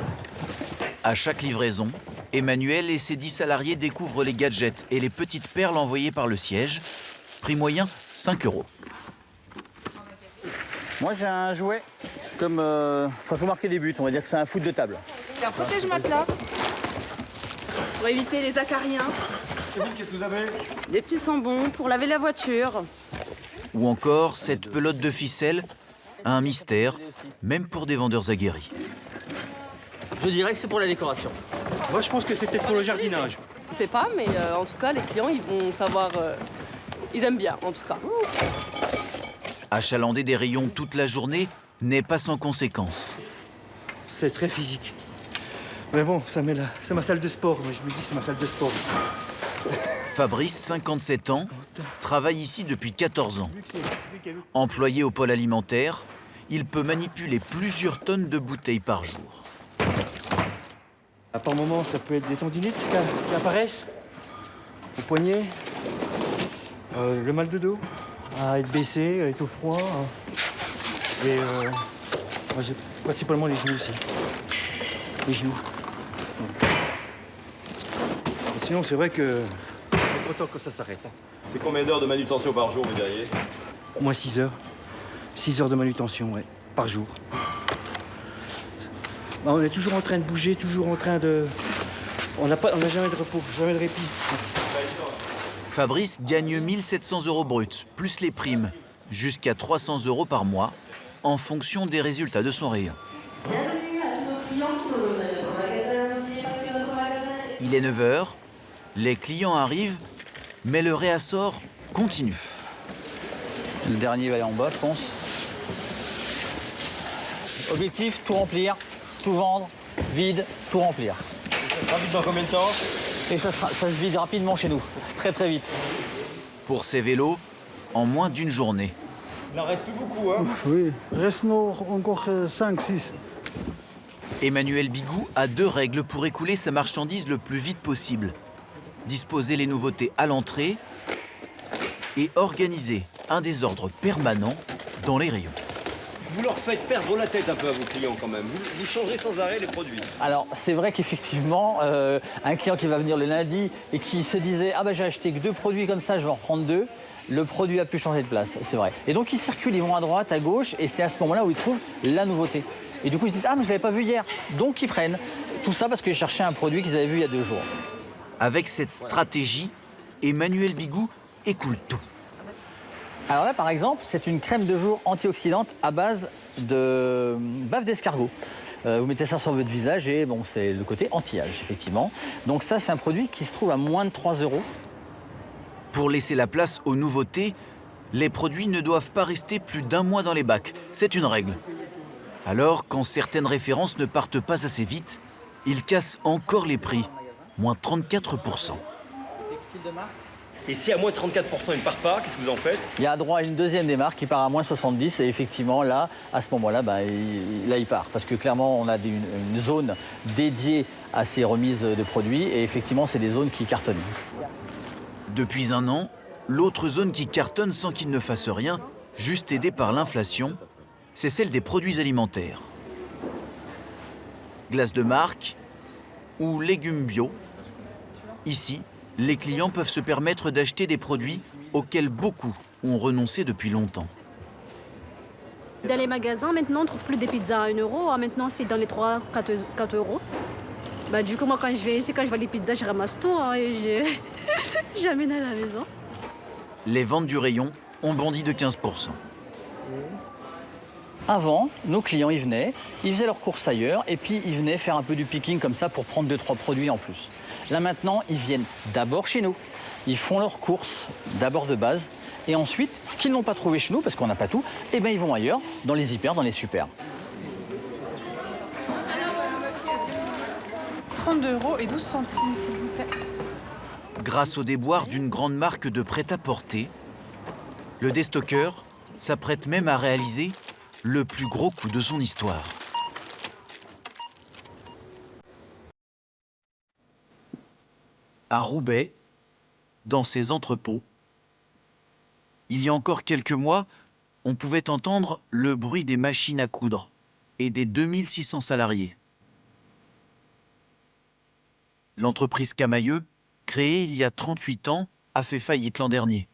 À chaque livraison, Emmanuel et ses 10 salariés découvrent les gadgets et les petites perles envoyées par le siège. Prix moyen, 5 €. Moi, j'ai un jouet comme... Enfin, faut marquer des buts, on va dire que c'est un foot de table. C'est un protège-matelas pour éviter les acariens. C'est vous, qu'est-ce que vous avez? Des petits sambons pour laver la voiture. Ou encore cette pelote de ficelle, un mystère, même pour des vendeurs aguerris. Je dirais que c'est pour la décoration. Moi, je pense que c'est peut-être pour le jardinage. Je sais pas, mais en tout cas, les clients, ils vont savoir... ils aiment bien, en tout cas. Achalander des rayons toute la journée n'est pas sans conséquence. C'est très physique. Mais bon, c'est ma salle de sport. Moi, je me dis que c'est ma salle de sport. Fabrice, 57 ans, travaille ici depuis 14 ans. Employé au pôle alimentaire, il peut manipuler plusieurs tonnes de bouteilles par jour. Par moment, ça peut être des tendinites qui apparaissent, au poignet, le mal de dos, à être baissé, à être au froid. Et moi, j'ai principalement les genoux aussi. Les genoux. Sinon, c'est vrai que autant que ça s'arrête. C'est combien d'heures de manutention par jour, vous diriez? Au moins 6 heures. 6 heures de manutention, ouais, par jour. Bah, on est toujours en train de bouger, toujours en train de... On n'a jamais de repos, jamais de répit. Fabrice gagne 1 700 € bruts, plus les primes, jusqu'à 300 € par mois, en fonction des résultats de son rayon. Il est 9 h, les clients arrivent, mais le réassort continue. Le dernier va aller en bas, je pense. Objectif, tout remplir, tout vendre, vide, tout remplir. Ça sera vite dans combien de temps? Et ça se vide rapidement chez nous, très très vite. Pour ces vélos, en moins d'une journée. Il n'en reste plus beaucoup, hein? Oui, reste encore 5, 6. Emmanuel Bigou a 2 règles pour écouler sa marchandise le plus vite possible. Disposer les nouveautés à l'entrée et organiser un désordre permanent dans les rayons. Vous leur faites perdre la tête un peu à vos clients quand même. Vous changez sans arrêt les produits. Alors c'est vrai qu'effectivement, un client qui va venir le lundi et qui se disait « Ah ben j'ai acheté que 2 produits comme ça, je vais en reprendre 2 », le produit a pu changer de place, c'est vrai. Et donc ils circulent, ils vont à droite, à gauche, et c'est à ce moment-là où ils trouvent la nouveauté. Et du coup ils se disent « Ah mais je ne l'avais pas vu hier », donc ils prennent. Tout ça parce qu'ils cherchaient un produit qu'ils avaient vu il y a 2 jours. Avec cette stratégie, Emmanuel Bigou écoule tout. Alors là, par exemple, c'est une crème de jour antioxydante à base de bave d'escargot. Vous mettez ça sur votre visage et bon, c'est le côté anti-âge, effectivement. Donc ça, c'est un produit qui se trouve à moins de 3 €. Pour laisser la place aux nouveautés, les produits ne doivent pas rester plus d'1 mois dans les bacs. C'est une règle. Alors, quand certaines références ne partent pas assez vite, ils cassent encore les prix, moins 34%. Et si à moins 34% il ne part pas, qu'est-ce que vous en faites? Il y a droit à une deuxième démarque qui part à moins 70 et effectivement là, à ce moment-là, il part. Parce que clairement, on a une zone dédiée à ces remises de produits et effectivement, c'est des zones qui cartonnent. Depuis 1 an, l'autre zone qui cartonne sans qu'il ne fasse rien, juste aidée par l'inflation, c'est celle des produits alimentaires. Glace de marque ou légumes bio. Ici, les clients peuvent se permettre d'acheter des produits auxquels beaucoup ont renoncé depuis longtemps. Dans les magasins, maintenant, on ne trouve plus des pizzas à 1 €. Maintenant, c'est dans les 3-4 €. Du coup, moi, quand je vais ici, quand je vois les pizzas, je ramasse tout et j'amène à la maison. Les ventes du rayon ont bondi de 15%. Avant, nos clients, ils venaient, ils faisaient leurs courses ailleurs et puis ils venaient faire un peu du picking comme ça pour prendre 2-3 produits en plus. Là maintenant, ils viennent d'abord chez nous, ils font leurs courses d'abord de base et ensuite, ce qu'ils n'ont pas trouvé chez nous, parce qu'on n'a pas tout, ils vont ailleurs, dans les hyper, dans les super. 32 € et 12 centimes, s'il vous plaît. Grâce au déboire d'une grande marque de prêt-à-porter, le déstockeur s'apprête même à réaliser le plus gros coup de son histoire. À Roubaix, dans ses entrepôts, il y a encore quelques mois, on pouvait entendre le bruit des machines à coudre et des 2600 salariés. L'entreprise Camailleux, créée il y a 38 ans, a fait faillite l'an dernier.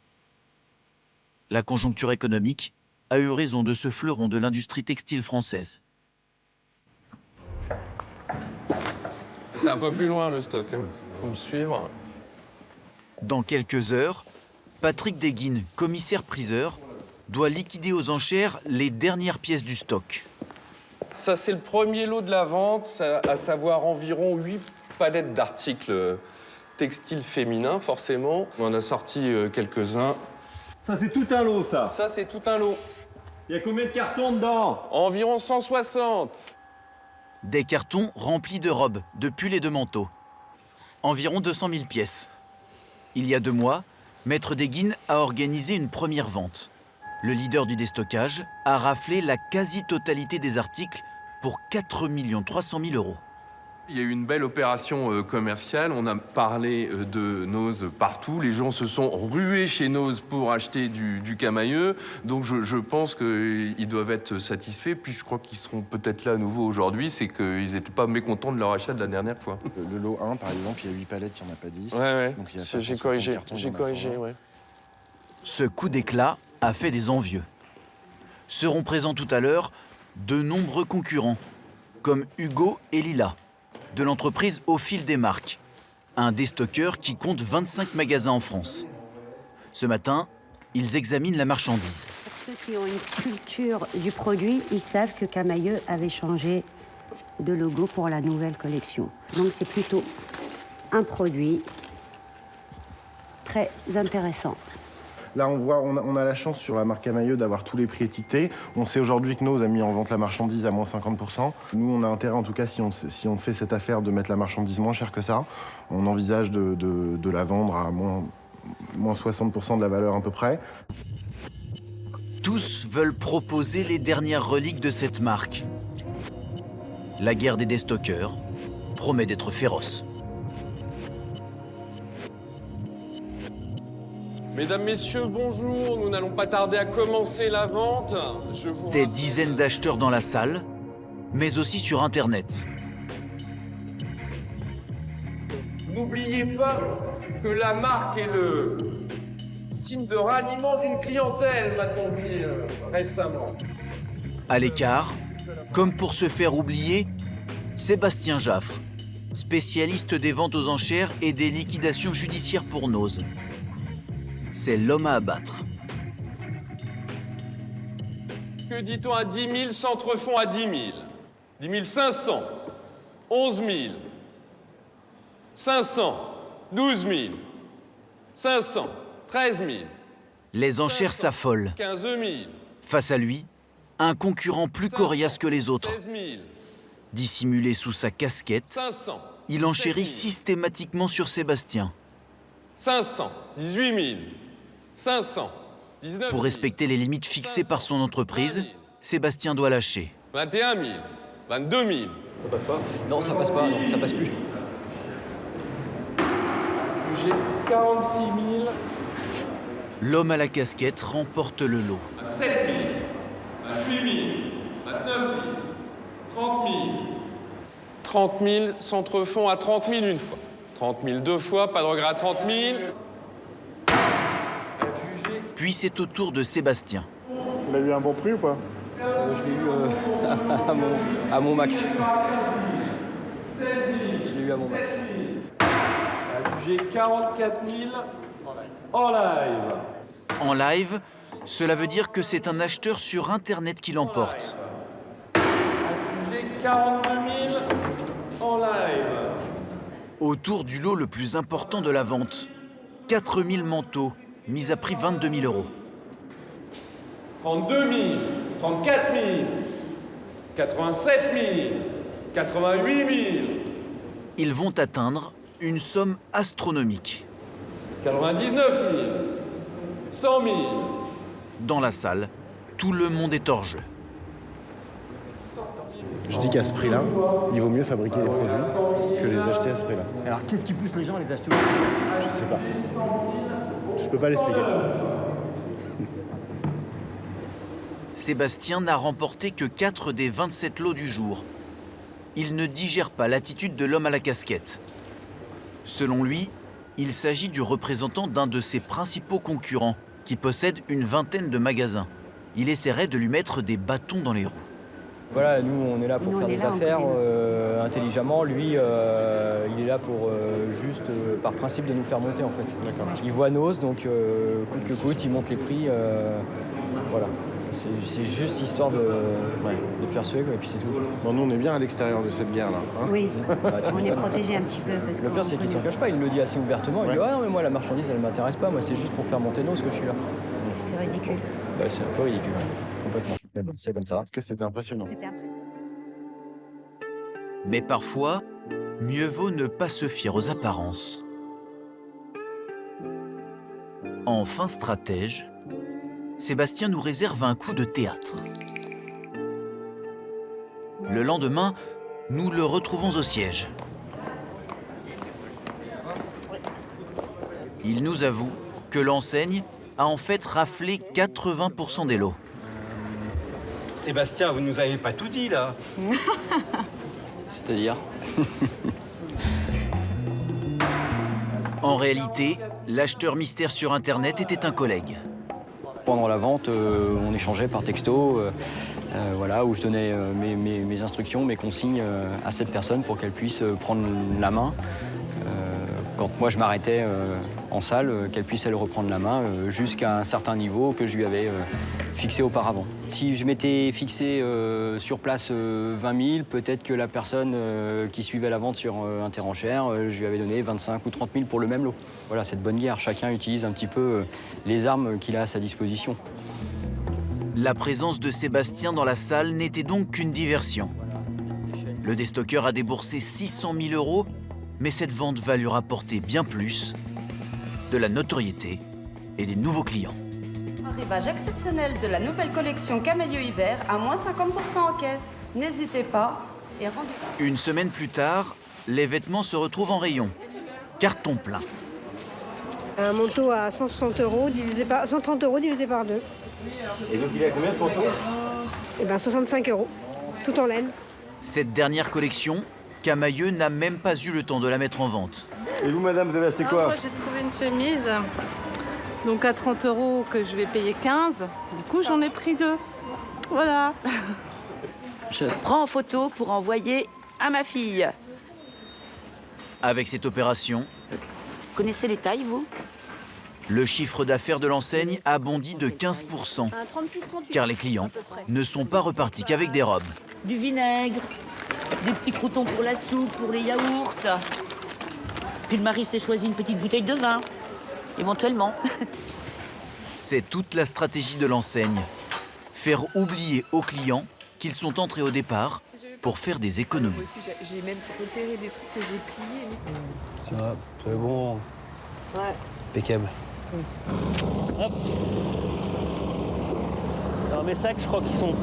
La conjoncture économique a eu raison de ce fleuron de l'industrie textile française. C'est un peu plus loin le stock, hein. Faut me suivre. Dans quelques heures, Patrick Desguines, commissaire-priseur, doit liquider aux enchères les dernières pièces du stock. Ça, c'est le premier lot de la vente, à savoir environ 8 palettes d'articles textiles féminins, forcément. On en a sorti quelques-uns. Ça, c'est tout un lot, ça? Ça, c'est tout un lot. Il y a combien de cartons dedans? Environ 160. Des cartons remplis de robes, de pulls et de manteaux. Environ 200 000 pièces. Il y a 2 mois, Maître Desguines a organisé une première vente. Le leader du déstockage a raflé la quasi-totalité des articles pour 4 300 000 €. Il y a eu une belle opération commerciale. On a parlé de Noz partout. Les gens se sont rués chez Noz pour acheter du camailleux. Donc je pense qu'ils doivent être satisfaits. Puis je crois qu'ils seront peut-être là à nouveau aujourd'hui. C'est qu'ils n'étaient pas mécontents de leur achat de la dernière fois. Le lot 1, par exemple, il y a 8 palettes, il n'y en a pas 10. Ouais. Donc il y a J'ai corrigé, ouais. Ce coup d'éclat a fait des envieux. Seront présents tout à l'heure de nombreux concurrents, comme Hugo et Lila, de l'entreprise Au Fil des Marques, un déstockeur qui compte 25 magasins en France. Ce matin, ils examinent la marchandise. Pour ceux qui ont une culture du produit, ils savent que Camailleux avait changé de logo pour la nouvelle collection. Donc c'est plutôt un produit très intéressant. Là, on a la chance sur la marque Camailleux d'avoir tous les prix étiquetés. On sait aujourd'hui que Noz a mis en vente la marchandise à moins 50%. Nous, on a intérêt, en tout cas, si on fait cette affaire, de mettre la marchandise moins chère que ça. On envisage de la vendre à moins 60% de la valeur à peu près. Tous veulent proposer les dernières reliques de cette marque. La guerre des déstockeurs promet d'être féroce. Mesdames, Messieurs, bonjour. Nous n'allons pas tarder à commencer la vente. Des dizaines d'acheteurs dans la salle, mais aussi sur Internet. N'oubliez pas que la marque est le signe de ralliement d'une clientèle, m'a-t-on dit récemment. À l'écart, comme pour se faire oublier, Sébastien Jaffre, spécialiste des ventes aux enchères et des liquidations judiciaires pour Noz. C'est l'homme à abattre. Que dit-on à 10 000 Centrefonds à 10 000 10 500, 11 000, 500, 12 000, 500, 13 000. Les enchères s'affolent. 15 000. Face à lui, un concurrent plus coriace que les autres. 16 000. Dissimulé sous sa casquette, 500, il enchérit systématiquement sur Sébastien. 500, 18 000, 500, 19 000. Pour respecter les limites fixées par son entreprise, Sébastien doit lâcher. 21 000, 22 000. Ça passe pas? Non, ça passe pas, non, ça passe plus. Jugé 46 000. L'homme à la casquette remporte le lot. 27 000, 28 000, 29 000, 30 000. 30 000, Centrefonds à 30 000 une fois. 30 000 deux fois, pas de regret à 30 000. Puis c'est au tour de Sébastien. Il a eu un bon prix ou pas? Je l'ai eu à mon max. Je l'ai eu à mon max. Jugé 44 000 en live. En live, cela veut dire que c'est un acheteur sur Internet qui l'emporte. Jugé 42 000 en live. Autour du lot le plus important de la vente, 4000 manteaux, mis à prix 22 000 €. 32 000, 34 000, 87 000, 88 000. Ils vont atteindre une somme astronomique. 99 000, 100 000. Dans la salle, tout le monde est hors jeu. Je dis qu'à ce prix-là, il vaut mieux fabriquer les produits que les acheter à ce prix-là. Alors qu'est-ce qui pousse les gens à les acheter? Je sais pas. Je peux pas l'expliquer. Sébastien n'a remporté que 4 des 27 lots du jour. Il ne digère pas l'attitude de l'homme à la casquette. Selon lui, il s'agit du représentant d'un de ses principaux concurrents, qui possède une vingtaine de magasins. Il essaierait de lui mettre des bâtons dans les roues. Voilà, nous on est là pour faire des affaires intelligemment. Lui, il est là pour juste par principe de nous faire monter en fait. Il voit Noz, donc coûte que coûte, il monte les prix. Voilà. C'est juste histoire de faire suer, et puis c'est tout. Bon, nous on est bien à l'extérieur de cette guerre-là. Hein, oui, on est protégé un petit peu. Parce le pire c'est qu'il s'en cache pas, il le dit assez ouvertement. Il dit ah non mais moi la marchandise elle m'intéresse pas, moi c'est juste pour faire monter Noz que je suis là. C'est ridicule. Bah, c'est un peu ridicule, complètement. Mais bon, c'est comme ça. Parce que c'était impressionnant. Mais parfois, mieux vaut ne pas se fier aux apparences. En fin stratège, Sébastien nous réserve un coup de théâtre. Le lendemain, nous le retrouvons au siège. Il nous avoue que l'enseigne a en fait raflé 80% des lots. Sébastien, vous nous avez pas tout dit là. C'est-à-dire? En réalité, l'acheteur mystère sur Internet était un collègue. Pendant la vente, on échangeait par texto, voilà, où je donnais mes instructions, mes consignes à cette personne pour qu'elle puisse prendre la main. Quand moi je m'arrêtais en salle, qu'elle puisse elle reprendre la main jusqu'à un certain niveau que je lui avais fixé auparavant. Si je m'étais fixé sur place 20 000, peut-être que la personne qui suivait la vente sur Interenchères, je lui avais donné 25 ou 30 000 pour le même lot. Voilà, c'est de bonne guerre. Chacun utilise un petit peu les armes qu'il a à sa disposition. La présence de Sébastien dans la salle n'était donc qu'une diversion. Le déstockeur a déboursé 600 000 €, mais cette vente va lui rapporter bien plus, de la notoriété et des nouveaux clients. Arrivage exceptionnel de la nouvelle collection Camailleux hiver à moins 50% en caisse. N'hésitez pas et rendez. Une semaine plus tard, les vêtements se retrouvent en rayon. Carton plein. Un manteau à 160 € divisé par 130 € divisé par 2. Et donc il est à combien ce manteau? Eh bien 65 €, tout en laine. Cette dernière collection, Camailleux n'a même pas eu le temps de la mettre en vente. Et vous, madame, vous avez acheté quoi? Moi, j'ai trouvé une chemise, donc à 30 € que je vais payer 15. Du coup, j'en ai pris 2. Voilà. Je prends en photo pour envoyer à ma fille. Avec cette opération, Vous connaissez les tailles, vous? le chiffre d'affaires de l'enseigne a bondi de 15%, car les clients ne sont pas repartis qu'avec des robes. Du vinaigre, des petits croûtons pour la soupe, pour les yaourts. Puis le mari s'est choisi une petite bouteille de vin, éventuellement. C'est toute la stratégie de l'enseigne. Faire oublier aux clients qu'ils sont entrés au départ pour faire des économies. J'ai même repéré des trucs que j'ai pliés. Ça, c'est bon. Ouais. Impeccable. Hop. Alors mes sacs, je crois qu'ils sont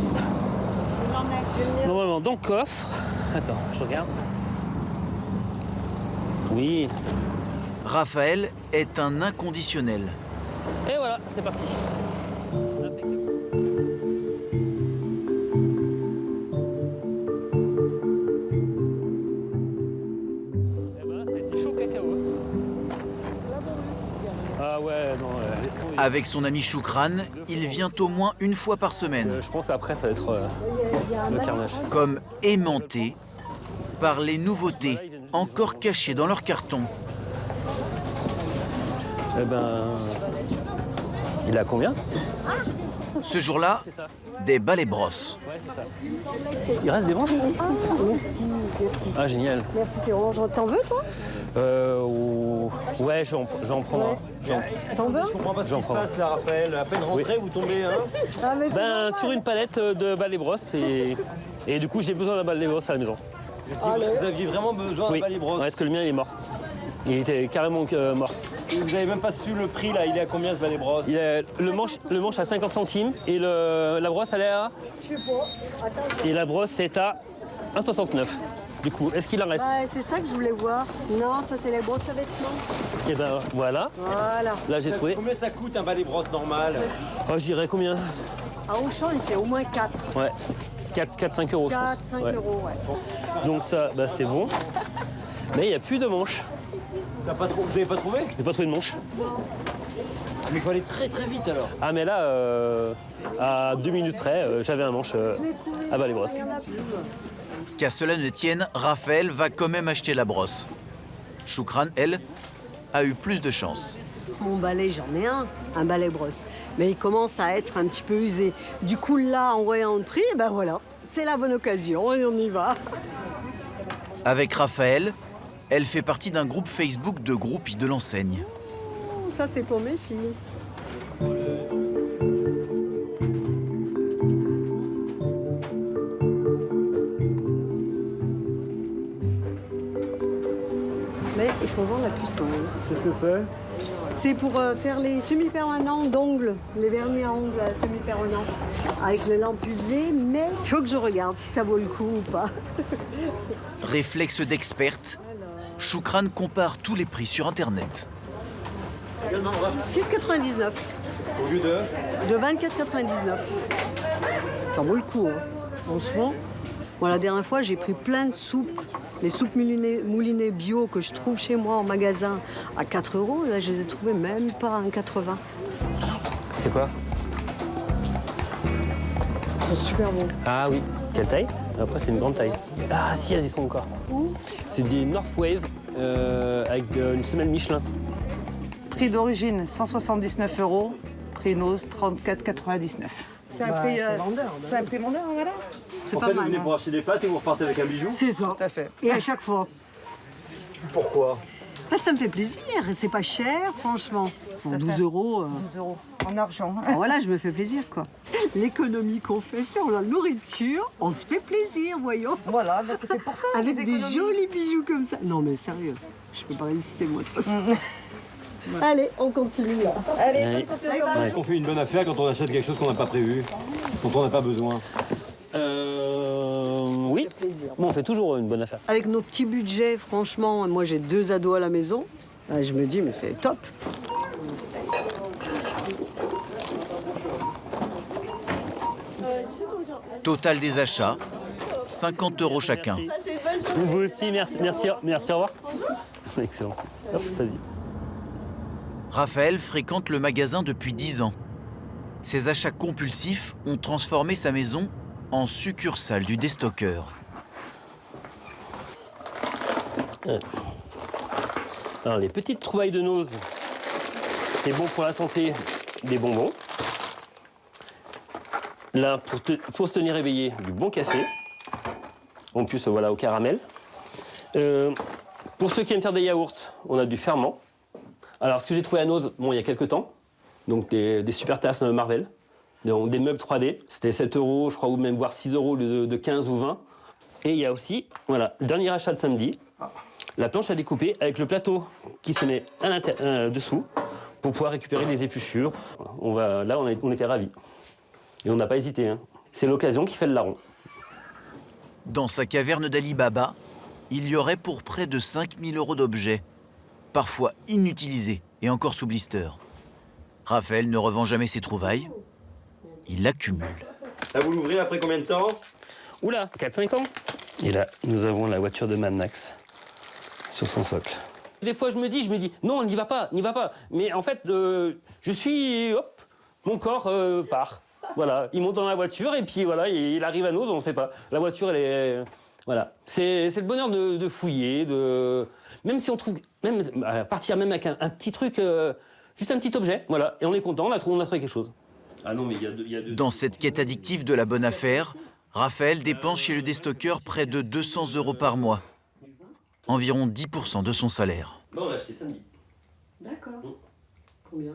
normalement dans le coffre. Attends, je regarde. Oui. Raphaël est un inconditionnel. Et voilà, c'est parti. Avec son ami Choukran, il vient au moins une fois par semaine. Je pense qu'après, ça va être le carnage. Comme aimanté par les nouveautés encore cachées dans leur carton. Eh ben, il a combien? Ce jour-là, des balais brosses. Ouais, c'est ça. Il reste des manches? Merci, merci. Ah, génial. Merci, c'est vraiment. T'en veux, toi? Ouais, j'en prends un. T'en veux? Je comprends pas ce qui se passe là, Raphaël. À peine rentré, vous tombez, hein? Ah, mais Ben, sur une palette de balais brosses et du coup, j'ai besoin d'un balai brosses à la maison. Vous aviez vraiment besoin d'un balai brosse? Ouais, parce que le mien, il est mort. Il était carrément mort. Vous n'avez même pas su le prix là, il est à combien ce balai brosse? Le manche à 50 centimes et la brosse elle est à... Je sais pas. Attends. Et la brosse c'est à 1,69. Du coup, est-ce qu'il en reste? Bah, c'est ça que je voulais voir. Non, ça c'est les brosses à vêtements. Et ben voilà. Voilà. Là j'ai trouvé. Combien ça coûte un balai brosse normal? Oh, je dirais combien? À Auchan, il fait au moins 4. Ouais. 4-5 €. 4-5 €, ouais. Donc ça, bah, c'est bon. Mais il n'y a plus de manches. Vous n'avez pas trouvé? J'ai pas trouvé de manche. Mais il faut aller très très vite alors. Ah mais là, à 2 minutes près, j'avais un manche à balai brosse. Qu'à cela ne tienne, Raphaël va quand même acheter la brosse. Choukran, elle, a eu plus de chance. Mon balai, j'en ai un balai brosse. Mais il commence à être un petit peu usé. Du coup, là, en voyant le prix, ben voilà, c'est la bonne occasion et on y va. Avec Raphaël, elle fait partie d'un groupe Facebook de groupies de l'enseigne. Ça, c'est pour mes filles. Mais il faut voir la puissance. Qu'est-ce que c'est? C'est pour faire les semi-permanents d'ongles, les vernis à ongles semi-permanents, avec les lampes UV, mais il faut que je regarde si ça vaut le coup ou pas. Réflexe d'experte, Choukran compare tous les prix sur Internet. 6,99. Au lieu de 24,99. Ça vaut le coup, hein. Franchement. Bon, la dernière fois, j'ai pris plein de soupes. Les soupes moulinées bio que je trouve chez moi en magasin à 4 €. Là, je les ai trouvées même pas à 1,80. C'est quoi? Ils sont super bons. Ah oui, quelle taille? Après, c'est une grande taille. Ah si, elles y sont encore. Où? C'est des Northwave avec une semelle Michelin. Prix d'origine 179 €, prix Nose 34,99. C'est un prix vendeur. C'est un prix vendeur, voilà. C'est En pas fait, mal. vous venez hein. pour acheter des pâtes et vous repartez avec un bijou? C'est ça. Tout à fait. Et à chaque fois. Pourquoi? Ah, ça me fait plaisir. Et c'est pas cher, franchement. Pour 12 €. 12 € en argent. Voilà, je me fais plaisir, quoi. L'économie qu'on fait sur la nourriture, on se fait plaisir, voyons. Voilà, bah, c'est fait pour ça. Avec les des économies. jolis bijoux comme ça. Non, mais sérieux, je peux pas résister, moi, de toute façon. Allez, on continue là. Allez, Est-ce qu'on fait une bonne affaire quand on achète quelque chose qu'on n'a pas prévu, dont on n'a pas besoin? Oui. Bon, on fait toujours une bonne affaire. Avec nos petits budgets, franchement, moi j'ai 2 ados à la maison. Je me dis, mais c'est top. Total des achats, 50 € chacun. Vous aussi, merci, au revoir. Excellent. Hop, vas-y. Raphaël fréquente le magasin depuis 10 ans. Ses achats compulsifs ont transformé sa maison en succursale du déstockeur. Alors, les petites trouvailles de Nose, c'est bon pour la santé, des bonbons. Là, pour se tenir éveillé, du bon café. En plus, voilà, au caramel. Pour ceux qui aiment faire des yaourts, on a du ferment. Alors, ce que j'ai trouvé à Nose, bon, il y a quelques temps, donc des super tasses Marvel, donc des mugs 3D. C'était 7 €, je crois, ou même voire 6 € au lieu de 15 ou 20. Et il y a aussi, voilà, le dernier achat de samedi, la planche à découper avec le plateau qui se met dessous pour pouvoir récupérer les épluchures. Là, on était ravis. Et on n'a pas hésité, hein. C'est l'occasion qui fait le larron. Dans sa caverne d'Ali Baba, il y aurait pour près de 5 000 € d'objets, parfois inutilisés et encore sous blister. Raphaël ne revend jamais ses trouvailles, il accumule. Là, vous l'ouvrez après combien de temps? Oula, 4-5 ans. Et là, nous avons la voiture de Mad Max sur son socle. Des fois, je me dis, non, n'y va pas. Mais en fait, hop, mon corps part. Voilà, il monte dans la voiture et puis voilà, il arrive à Nose, on ne sait pas. La voiture, elle est... Voilà. C'est le bonheur de fouiller, même si on trouve... partir même avec un petit truc, juste un petit objet, voilà. Et on est content, on a trouvé quelque chose. Ah non, mais il y a deux... Dans cette quête addictive de la bonne affaire, Raphaël dépense chez le déstockeur près de 200 € par mois. Environ 10% de son salaire. Bon, on l'a acheté samedi. D'accord. Combien